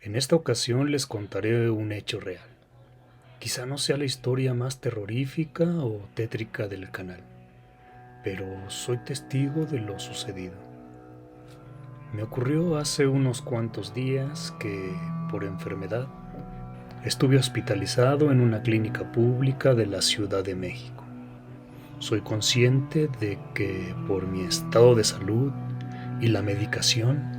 En esta ocasión les contaré un hecho real. Quizá no sea la historia más terrorífica o tétrica del canal, pero soy testigo de lo sucedido. Me ocurrió hace unos cuantos días que, por enfermedad, estuve hospitalizado en una clínica pública de la Ciudad de México. Soy consciente de que por mi estado de salud y la medicación,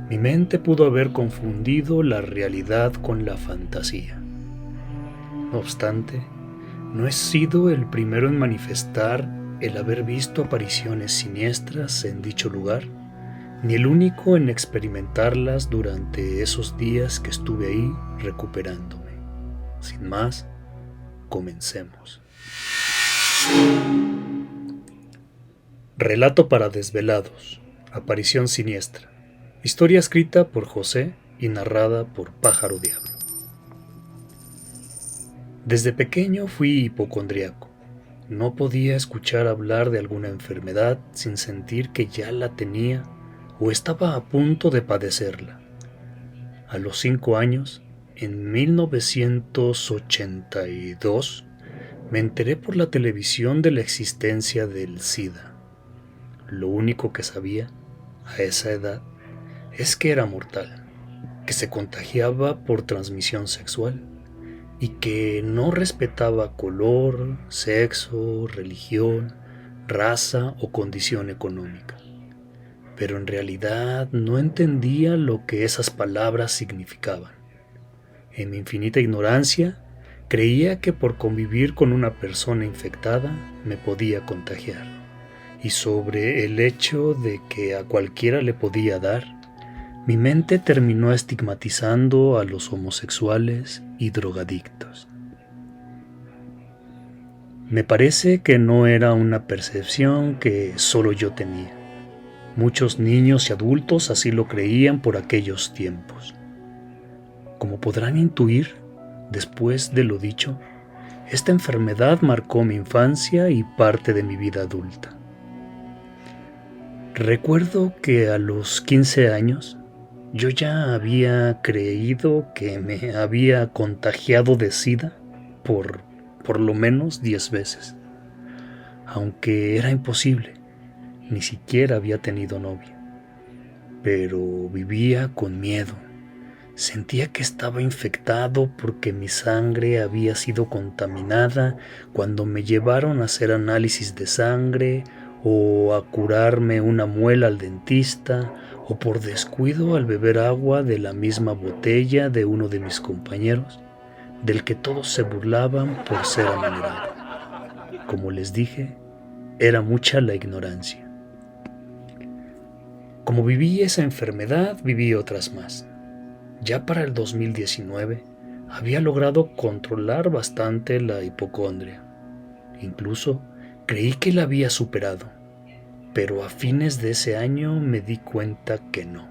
mi mente pudo haber confundido la realidad con la fantasía. No obstante, no he sido el primero en manifestar el haber visto apariciones siniestras en dicho lugar, ni el único en experimentarlas durante esos días que estuve ahí recuperándome. Sin más, comencemos. Relato para desvelados. Aparición siniestra. Historia escrita por José y narrada por Pájaro Diablo. Desde pequeño fui hipocondriaco. No podía escuchar hablar de alguna enfermedad sin sentir que ya la tenía o estaba a punto de padecerla. A los 5 años, en 1982, me enteré por la televisión de la existencia del SIDA. Lo único que sabía, a esa edad, es que era mortal, que se contagiaba por transmisión sexual y que no respetaba color, sexo, religión, raza o condición económica. Pero en realidad no entendía lo que esas palabras significaban. En mi infinita ignorancia, creía que por convivir con una persona infectada me podía contagiar, y sobre el hecho de que a cualquiera le podía dar, mi mente terminó estigmatizando a los homosexuales y drogadictos. Me parece que no era una percepción que solo yo tenía. Muchos niños y adultos así lo creían por aquellos tiempos. Como podrán intuir, después de lo dicho, esta enfermedad marcó mi infancia y parte de mi vida adulta. Recuerdo que a los 15 años yo ya había creído que me había contagiado de SIDA por lo menos 10 veces, aunque era imposible, ni siquiera había tenido novia, pero vivía con miedo. Sentía que estaba infectado porque mi sangre había sido contaminada cuando me llevaron a hacer análisis de sangre o a curarme una muela al dentista o por descuido al beber agua de la misma botella de uno de mis compañeros, del que todos se burlaban por ser amanerado. Como les dije, era mucha la ignorancia. Como viví esa enfermedad, viví otras más. Ya para el 2019 había logrado controlar bastante la hipocondria. Incluso creí que la había superado, pero a fines de ese año me di cuenta que no.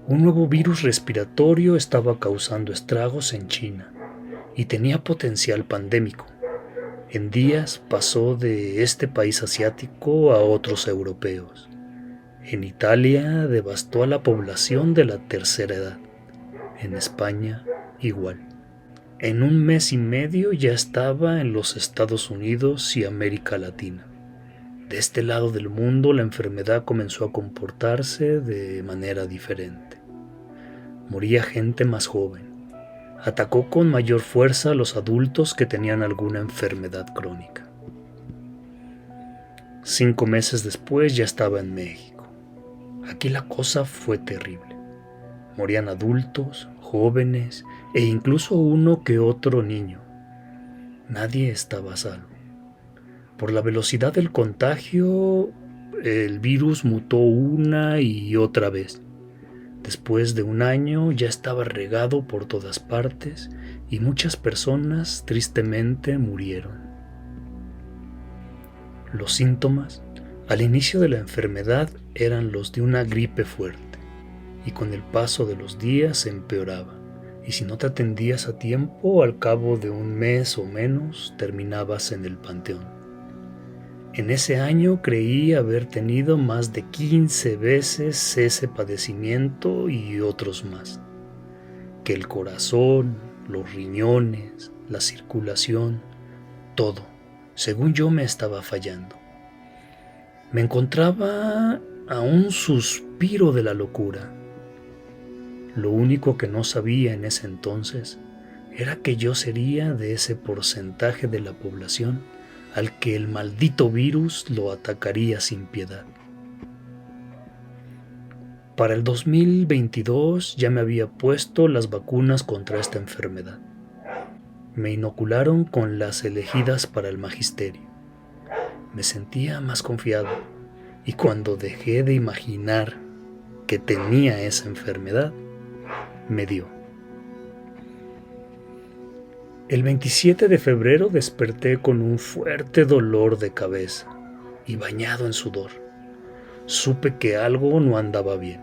Un nuevo virus respiratorio estaba causando estragos en China y tenía potencial pandémico. En días pasó de este país asiático a otros europeos. En Italia devastó a la población de la tercera edad. En España, igual. En un mes y medio ya estaba en los Estados Unidos y América Latina. De este lado del mundo la enfermedad comenzó a comportarse de manera diferente. Moría gente más joven. Atacó con mayor fuerza a los adultos que tenían alguna enfermedad crónica. 5 meses después ya estaba en México. Aquí la cosa fue terrible. Morían adultos, jóvenes e incluso uno que otro niño. Nadie estaba a salvo. Por la velocidad del contagio, el virus mutó una y otra vez. Después de un año ya estaba regado por todas partes y muchas personas tristemente murieron. Los síntomas al inicio de la enfermedad eran los de una gripe fuerte y con el paso de los días se empeoraba, y si no te atendías a tiempo, al cabo de un mes o menos terminabas en el panteón. En ese año creí haber tenido más de 15 veces ese padecimiento y otros más. Que el corazón, los riñones, la circulación, todo, según yo, me estaba fallando. Me encontraba a un suspiro de la locura. Lo único que no sabía en ese entonces era que yo sería de ese porcentaje de la población al que el maldito virus lo atacaría sin piedad. Para el 2022 ya me había puesto las vacunas contra esta enfermedad. Me inocularon con las elegidas para el magisterio. Me sentía más confiado y cuando dejé de imaginar que tenía esa enfermedad, me dio. El 27 de febrero desperté con un fuerte dolor de cabeza y bañado en sudor. Supe que algo no andaba bien.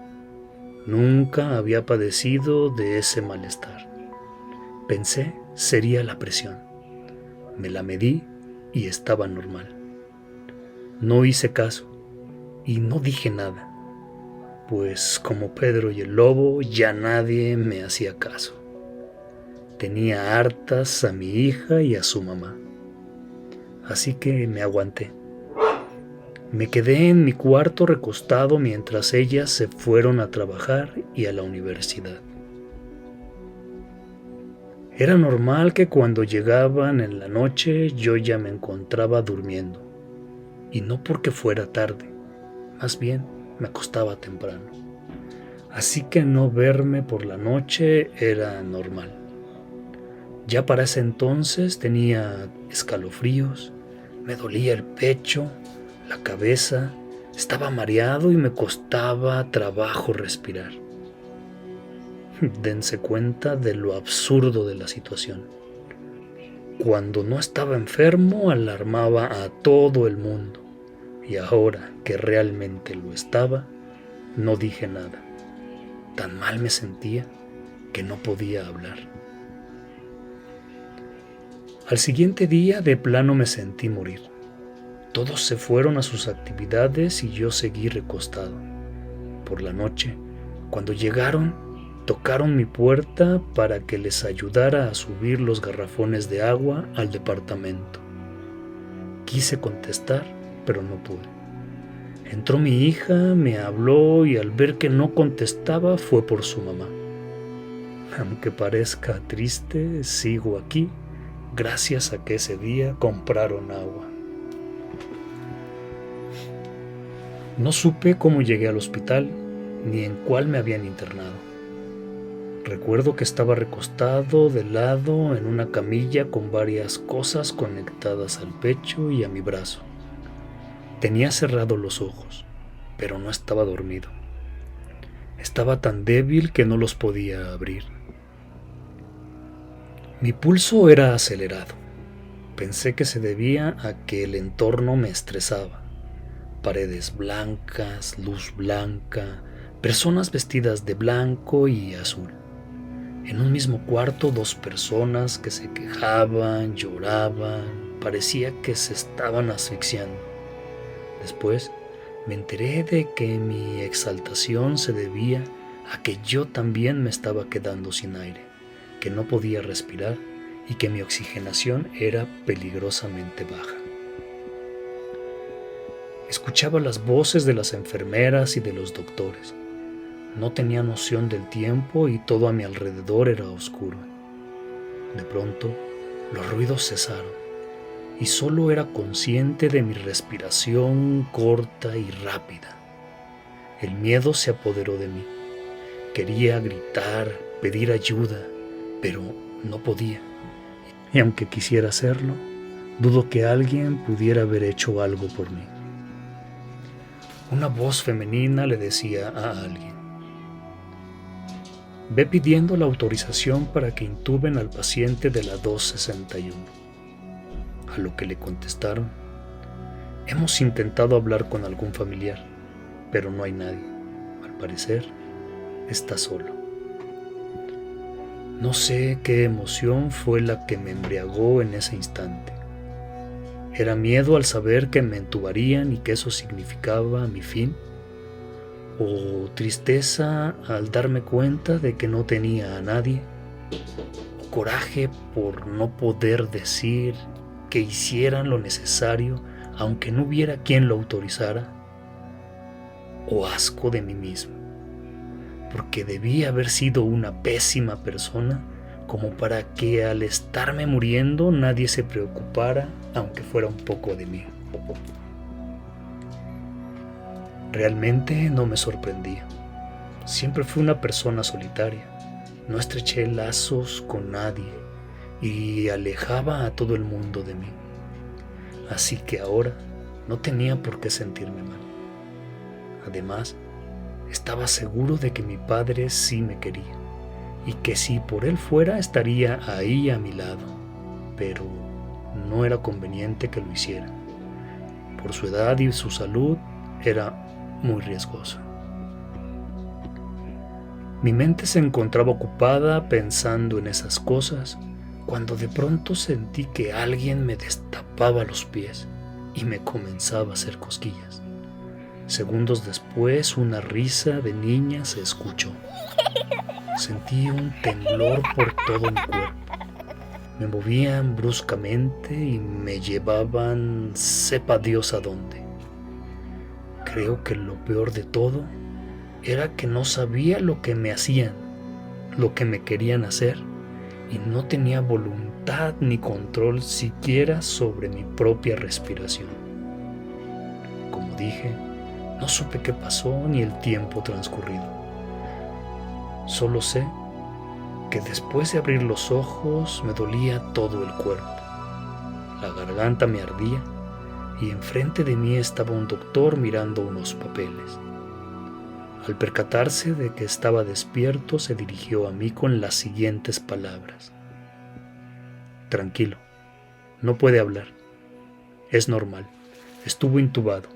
Nunca había padecido de ese malestar. Pensé sería la presión. Me la medí y estaba normal. No hice caso y no dije nada, pues como Pedro y el lobo ya nadie me hacía caso. Tenía hartas a mi hija y a su mamá. Así que me aguanté. Me quedé en mi cuarto recostado mientras ellas se fueron a trabajar y a la universidad. Era normal que cuando llegaban en la noche yo ya me encontraba durmiendo. Y no porque fuera tarde, más bien me acostaba temprano. Así que no verme por la noche era normal. Ya para ese entonces tenía escalofríos, me dolía el pecho, la cabeza, estaba mareado y me costaba trabajo respirar. Dense cuenta de lo absurdo de la situación. Cuando no estaba enfermo, alarmaba a todo el mundo, y ahora que realmente lo estaba, no dije nada. Tan mal me sentía que no podía hablar. Al siguiente día de plano me sentí morir. Todos se fueron a sus actividades y yo seguí recostado. Por la noche, cuando llegaron, tocaron mi puerta para que les ayudara a subir los garrafones de agua al departamento. Quise contestar, pero no pude. Entró mi hija, me habló y al ver que no contestaba fue por su mamá. Aunque parezca triste, sigo aquí gracias a que ese día compraron agua. No supe cómo llegué al hospital ni en cuál me habían internado. Recuerdo que estaba recostado de lado en una camilla con varias cosas conectadas al pecho y a mi brazo. Tenía cerrados los ojos, pero no estaba dormido. Estaba tan débil que no los podía abrir. Mi pulso era acelerado. Pensé que se debía a que el entorno me estresaba. Paredes blancas, luz blanca, personas vestidas de blanco y azul. En un mismo cuarto, dos personas que se quejaban, lloraban, parecía que se estaban asfixiando. Después me enteré de que mi exaltación se debía a que yo también me estaba quedando sin aire, que no podía respirar y que mi oxigenación era peligrosamente baja. Escuchaba las voces de las enfermeras y de los doctores. No tenía noción del tiempo y todo a mi alrededor era oscuro. De pronto, los ruidos cesaron y solo era consciente de mi respiración corta y rápida. El miedo se apoderó de mí. Quería gritar, pedir ayuda, pero no podía. Y aunque quisiera hacerlo, dudo que alguien pudiera haber hecho algo por mí. Una voz femenina le decía a alguien: ve pidiendo la autorización para que intuben al paciente de la 261. A lo que le contestaron: hemos intentado hablar con algún familiar, pero no hay nadie. Al parecer, está solo. No sé qué emoción fue la que me embriagó en ese instante. ¿Era miedo al saber que me entubarían y que eso significaba mi fin? ¿O tristeza al darme cuenta de que no tenía a nadie? ¿O coraje por no poder decir que hicieran lo necesario aunque no hubiera quien lo autorizara? ¿O asco de mí mismo, porque debí haber sido una pésima persona como para que al estarme muriendo nadie se preocupara aunque fuera un poco de mí? Realmente no me sorprendía. Siempre fui una persona solitaria. No estreché lazos con nadie y alejaba a todo el mundo de mí. Así que ahora no tenía por qué sentirme mal. Además, estaba seguro de que mi padre sí me quería y que si por él fuera estaría ahí a mi lado, pero no era conveniente que lo hiciera. Por su edad y su salud era muy riesgoso. Mi mente se encontraba ocupada pensando en esas cosas cuando de pronto sentí que alguien me destapaba los pies y me comenzaba a hacer cosquillas. Segundos después, una risa de niña se escuchó. Sentí un temblor por todo mi cuerpo. Me movían bruscamente y me llevaban sepa Dios a dónde. Creo que lo peor de todo era que no sabía lo que me hacían, lo que me querían hacer, y no tenía voluntad ni control siquiera sobre mi propia respiración. Como dije, no supe qué pasó ni el tiempo transcurrido. Solo sé que después de abrir los ojos me dolía todo el cuerpo. La garganta me ardía y enfrente de mí estaba un doctor mirando unos papeles. Al percatarse de que estaba despierto, se dirigió a mí con las siguientes palabras: Tranquilo, no puede hablar. Es normal, estuvo intubado.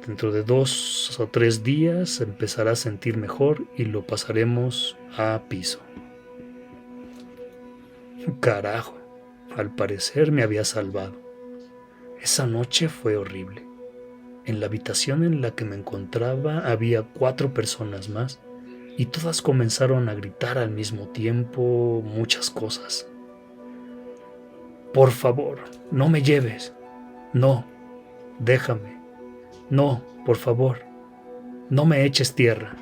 Dentro de 2 o 3 días empezará a sentir mejor y lo pasaremos a piso. Carajo, al parecer me había salvado. Esa noche fue horrible. En la habitación en la que me encontraba había 4 personas más y todas comenzaron a gritar al mismo tiempo muchas cosas. Por favor, no me lleves. No, déjame. No, por favor, no me eches tierra.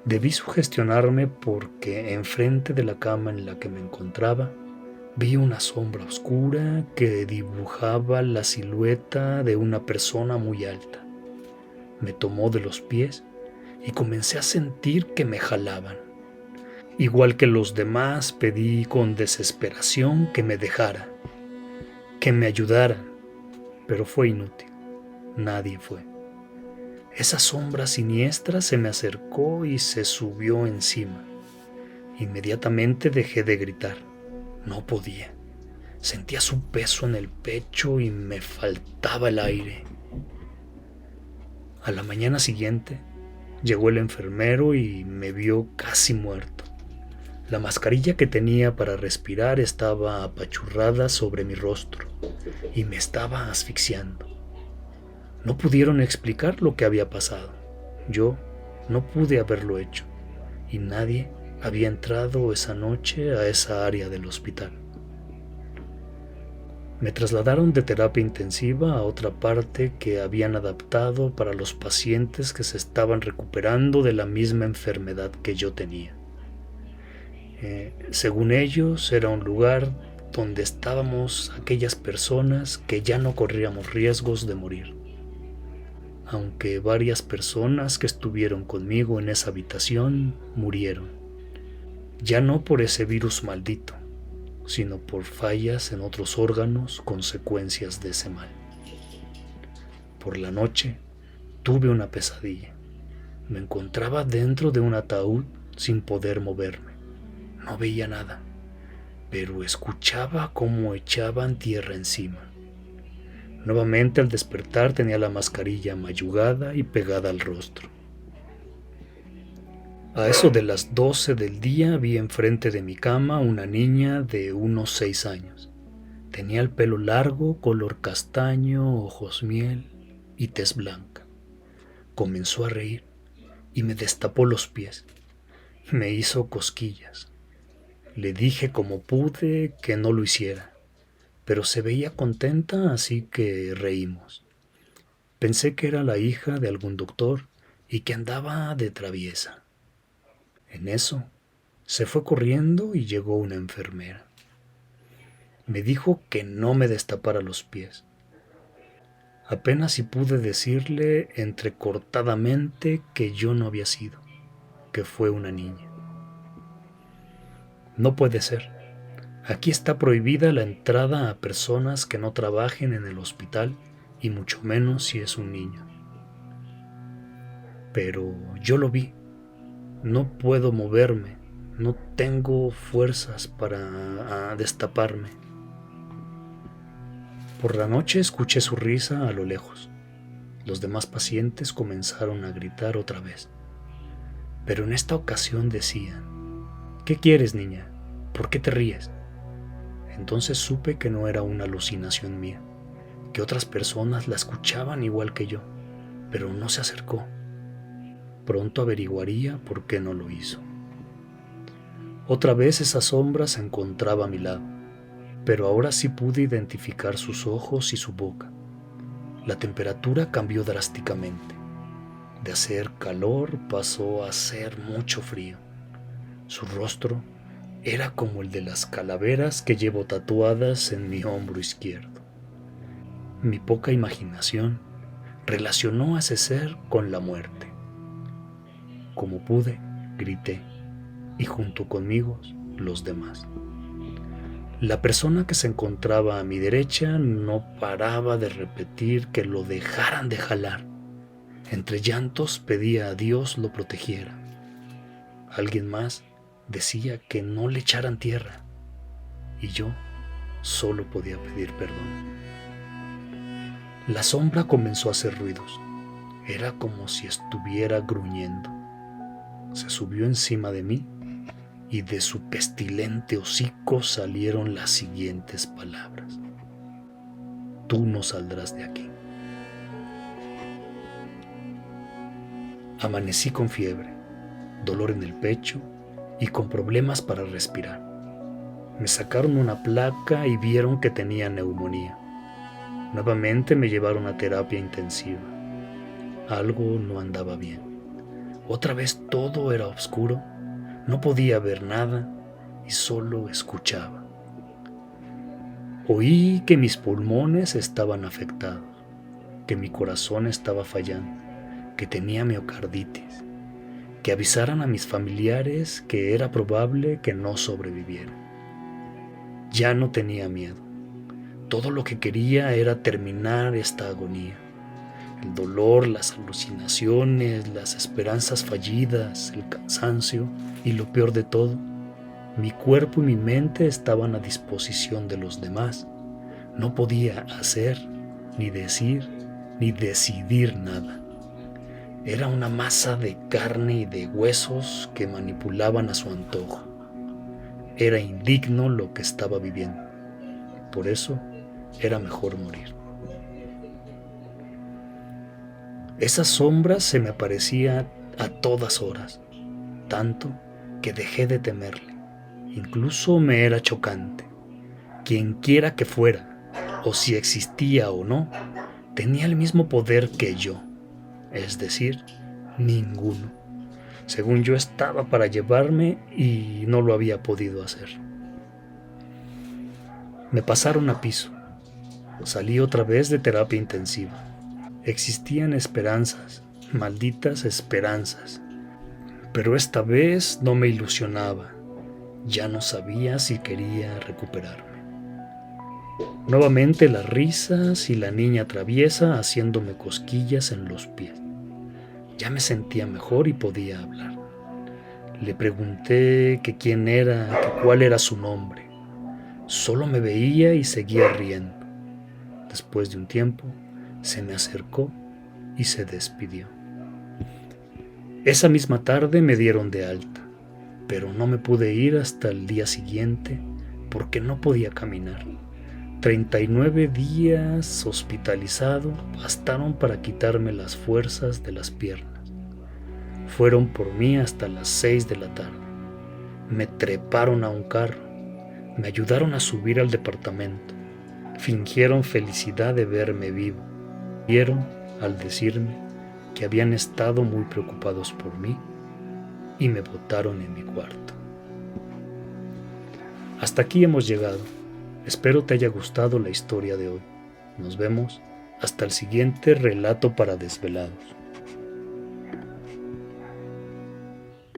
Debí sugestionarme porque enfrente de la cama en la que me encontraba vi una sombra oscura que dibujaba la silueta de una persona muy alta. Me tomó de los pies y comencé a sentir que me jalaban. Igual que los demás, pedí con desesperación que me dejara, que me ayudaran, pero fue inútil. Nadie fue. Esa sombra siniestra se me acercó y se subió encima. Inmediatamente dejé de gritar. No podía. Sentía su peso en el pecho y me faltaba el aire. A la mañana siguiente llegó el enfermero y me vio casi muerto. La mascarilla que tenía para respirar estaba apachurrada sobre mi rostro y me estaba asfixiando. No pudieron explicar lo que había pasado. Yo no pude haberlo hecho y nadie había entrado esa noche a esa área del hospital. Me trasladaron de terapia intensiva a otra parte que habían adaptado para los pacientes que se estaban recuperando de la misma enfermedad que yo tenía. Según ellos, era un lugar donde estábamos aquellas personas que ya no corríamos riesgos de morir. Aunque varias personas que estuvieron conmigo en esa habitación murieron, ya no por ese virus maldito, sino por fallas en otros órganos, consecuencias de ese mal. Por la noche tuve una pesadilla. Me encontraba dentro de un ataúd sin poder moverme. No veía nada, pero escuchaba cómo echaban tierra encima. Nuevamente al despertar tenía la mascarilla mayugada y pegada al rostro. A eso de las 12 del día vi enfrente de mi cama una niña de unos 6 años. Tenía el pelo largo, color castaño, ojos miel y tez blanca. Comenzó a reír y me destapó los pies. Me hizo cosquillas. Le dije como pude que no lo hiciera, pero se veía contenta, así que reímos. Pensé que era la hija de algún doctor y que andaba de traviesa. En eso, se fue corriendo y llegó una enfermera. Me dijo que no me destapara los pies. Apenas si pude decirle entrecortadamente que yo no había sido, que fue una niña. No puede ser. Aquí está prohibida la entrada a personas que no trabajen en el hospital y mucho menos si es un niño. Pero yo lo vi. No puedo moverme. No tengo fuerzas para destaparme. Por la noche escuché su risa a lo lejos. Los demás pacientes comenzaron a gritar otra vez. Pero en esta ocasión decían: ¿qué quieres, niña? ¿Por qué te ríes? Entonces supe que no era una alucinación mía, que otras personas la escuchaban igual que yo, pero no se acercó. Pronto averiguaría por qué no lo hizo. Otra vez esa sombra se encontraba a mi lado, pero ahora sí pude identificar sus ojos y su boca. La temperatura cambió drásticamente. De hacer calor pasó a hacer mucho frío. Su rostro era como el de las calaveras que llevo tatuadas en mi hombro izquierdo. Mi poca imaginación relacionó a ese ser con la muerte. Como pude, grité, y junto conmigo los demás. La persona que se encontraba a mi derecha no paraba de repetir que lo dejaran de jalar. Entre llantos pedía a Dios lo protegiera. Alguien más decía que no le echaran tierra, y yo solo podía pedir perdón. La sombra comenzó a hacer ruidos. Era como si estuviera gruñendo. Se subió encima de mí y de su pestilente hocico salieron las siguientes palabras: tú no saldrás de aquí. Amanecí con fiebre, dolor en el pecho y con problemas para respirar. Me sacaron una placa y vieron que tenía neumonía. Nuevamente me llevaron a terapia intensiva. Algo no andaba bien. Otra vez todo era oscuro, no podía ver nada y solo escuchaba. Oí que mis pulmones estaban afectados, que mi corazón estaba fallando, que tenía miocarditis, que avisaran a mis familiares que era probable que no sobreviviera. Ya no tenía miedo. Todo lo que quería era terminar esta agonía. El dolor, las alucinaciones, las esperanzas fallidas, el cansancio y lo peor de todo, mi cuerpo y mi mente estaban a disposición de los demás. No podía hacer, ni decir, ni decidir nada. Era una masa de carne y de huesos que manipulaban a su antojo. Era indigno lo que estaba viviendo. Por eso era mejor morir. Esa sombra se me aparecía a todas horas, tanto que dejé de temerle. Incluso me era chocante. Quienquiera que fuera, o si existía o no, tenía el mismo poder que yo, es decir, ninguno. Según yo estaba para llevarme y no lo había podido hacer. Me pasaron a piso. Salí otra vez de terapia intensiva. Existían esperanzas, malditas esperanzas, pero esta vez no me ilusionaba. Ya no sabía si quería recuperarme. Nuevamente las risas y la niña traviesa haciéndome cosquillas en los pies. Ya me sentía mejor y podía hablar. Le pregunté que quién era, que cuál era su nombre. Solo me veía y seguía riendo. Después de un tiempo, se me acercó y se despidió. Esa misma tarde me dieron de alta, pero no me pude ir hasta el día siguiente porque no podía caminar. 39 días hospitalizado bastaron para quitarme las fuerzas de las piernas. Fueron por mí hasta las 6 de la tarde. Me treparon a un carro, me ayudaron a subir al departamento, fingieron felicidad de verme vivo. Rieron al decirme que habían estado muy preocupados por mí y me botaron en mi cuarto. Hasta aquí hemos llegado. Espero te haya gustado la historia de hoy. Nos vemos hasta el siguiente relato para desvelados.